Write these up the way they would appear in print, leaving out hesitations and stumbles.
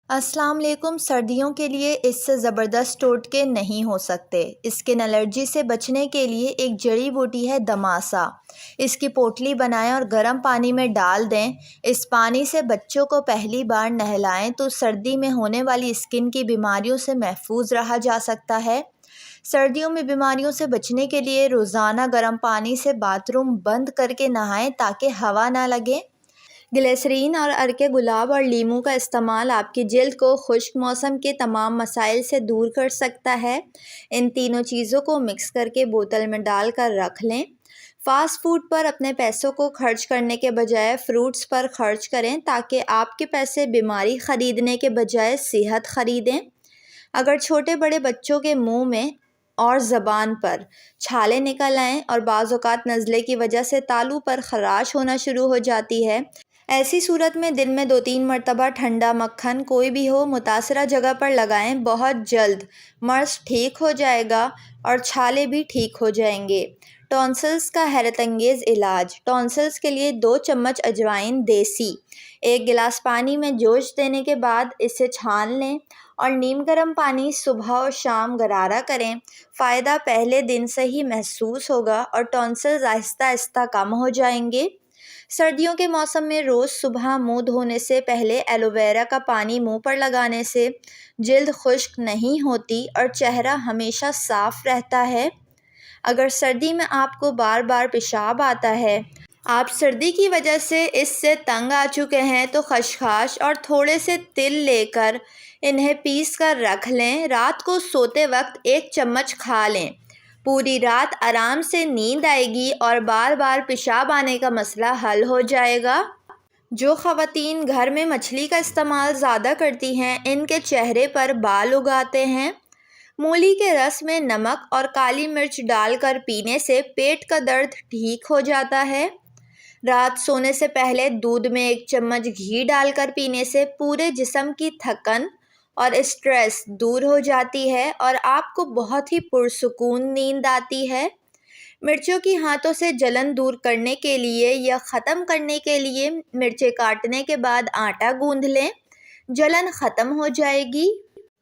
السلام علیکم۔ سردیوں کے لیے اس سے زبردست ٹوٹکے نہیں ہو سکتے۔ اسکن الرجی سے بچنے کے لیے ایک جڑی بوٹی ہے دماسا۔ اس کی پوٹلی بنائیں اور گرم پانی میں ڈال دیں۔ اس پانی سے بچوں کو پہلی بار نہلائیں تو سردی میں ہونے والی اسکن کی بیماریوں سے محفوظ رہا جا سکتا ہے۔ سردیوں میں بیماریوں سے بچنے کے لیے روزانہ گرم پانی سے باتھ روم بند کر کے نہائیں تاکہ ہوا نہ لگے۔ گلیسرین اور عرق گلاب اور لیموں کا استعمال آپ کی جلد کو خشک موسم کے تمام مسائل سے دور کر سکتا ہے۔ ان تینوں چیزوں کو مکس کر کے بوتل میں ڈال کر رکھ لیں۔ فاسٹ فوڈ پر اپنے پیسوں کو خرچ کرنے کے بجائے فروٹس پر خرچ کریں تاکہ آپ کے پیسے بیماری خریدنے کے بجائے صحت خریدیں۔ اگر چھوٹے بڑے بچوں کے منہ میں اور زبان پر چھالے نکل آئیں اور بعض اوقات نزلے کی وجہ سے تالو پر خراش ہونا شروع ہو جاتی ہے، ایسی صورت میں دن میں 2-3 مرتبہ ٹھنڈا مکھن کوئی بھی ہو متاثرہ جگہ پر لگائیں۔ بہت جلد مرض ٹھیک ہو جائے گا اور چھالے بھی ٹھیک ہو جائیں گے۔ ٹونسلز کا حیرت انگیز علاج۔ ٹونسلز کے لیے 2 چمچ اجوائن دیسی 1 گلاس پانی میں جوش دینے کے بعد اسے چھان لیں اور نیم گرم پانی صبح اور شام غرارہ کریں۔ فائدہ پہلے دن سے ہی محسوس ہوگا اور ٹونسلز آہستہ آہستہ کم ہو جائیں گے۔ سردیوں کے موسم میں روز صبح منہ دھونے سے پہلے ایلو ویرا کا پانی منہ پر لگانے سے جلد خشک نہیں ہوتی اور چہرہ ہمیشہ صاف رہتا ہے۔ اگر سردی میں آپ کو بار بار پیشاب آتا ہے، آپ سردی کی وجہ سے اس سے تنگ آ چکے ہیں، تو خشخاش اور تھوڑے سے تل لے کر انہیں پیس کر رکھ لیں۔ رات کو سوتے وقت 1 چمچ کھا لیں۔ پوری رات آرام سے نیند آئے گی اور بار بار پیشاب آنے کا مسئلہ حل ہو جائے گا۔ جو خواتین گھر میں مچھلی کا استعمال زیادہ کرتی ہیں، ان کے چہرے پر بال اگاتے ہیں، مولی کے رس میں نمک اور کالی مرچ ڈال کر پینے سے پیٹ کا درد ٹھیک ہو جاتا ہے۔ رات سونے سے پہلے دودھ میں 1 چمچ گھی ڈال کر پینے سے پورے جسم کی تھکن اور اسٹریس دور ہو جاتی ہے اور آپ کو بہت ہی پرسکون نیند آتی ہے۔ مرچوں کی ہاتھوں سے جلن دور کرنے کے لیے یا ختم کرنے کے لیے مرچیں کاٹنے کے بعد آٹا گوندھ لیں، جلن ختم ہو جائے گی۔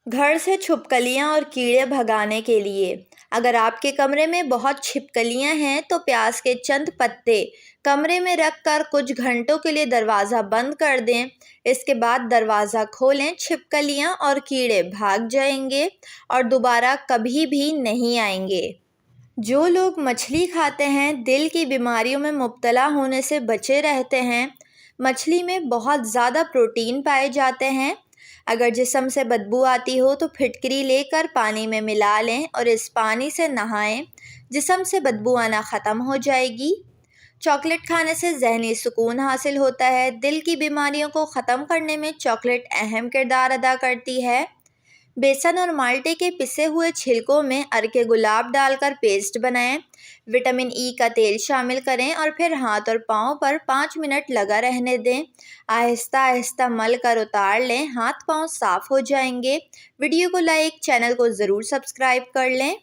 گھر سے چھپکلیاں اور کیڑے بھگانے کے لیے اگر آپ کے کمرے میں بہت چھپکلیاں ہیں تو پیاز کے چند پتے کمرے میں رکھ کر کچھ گھنٹوں کے لیے دروازہ بند کر دیں۔ اس کے بعد دروازہ کھولیں، چھپکلیاں اور کیڑے بھاگ جائیں گے اور دوبارہ کبھی بھی نہیں آئیں گے۔ جو لوگ مچھلی کھاتے ہیں دل کی بیماریوں میں مبتلا ہونے سے بچے رہتے ہیں۔ مچھلی میں بہت زیادہ پروٹین پائے جاتے ہیں۔ اگر جسم سے بدبو آتی ہو تو پھٹکری لے کر پانی میں ملا لیں اور اس پانی سے نہائیں، جسم سے بدبو آنا ختم ہو جائے گی۔ چاکلیٹ کھانے سے ذہنی سکون حاصل ہوتا ہے۔ دل کی بیماریوں کو ختم کرنے میں چاکلیٹ اہم کردار ادا کرتی ہے۔ بیسن اور مالٹے کے پسے ہوئے چھلکوں میں عرق گلاب ڈال کر پیسٹ بنائیں۔ وٹامن ای کا تیل شامل کریں اور پھر ہاتھ اور پاؤں پر 5 منٹ لگا رہنے دیں۔ آہستہ آہستہ مل کر اتار لیں، ہاتھ پاؤں صاف ہو جائیں گے۔ ویڈیو کو لائک، چینل کو ضرور سبسکرائب کر لیں۔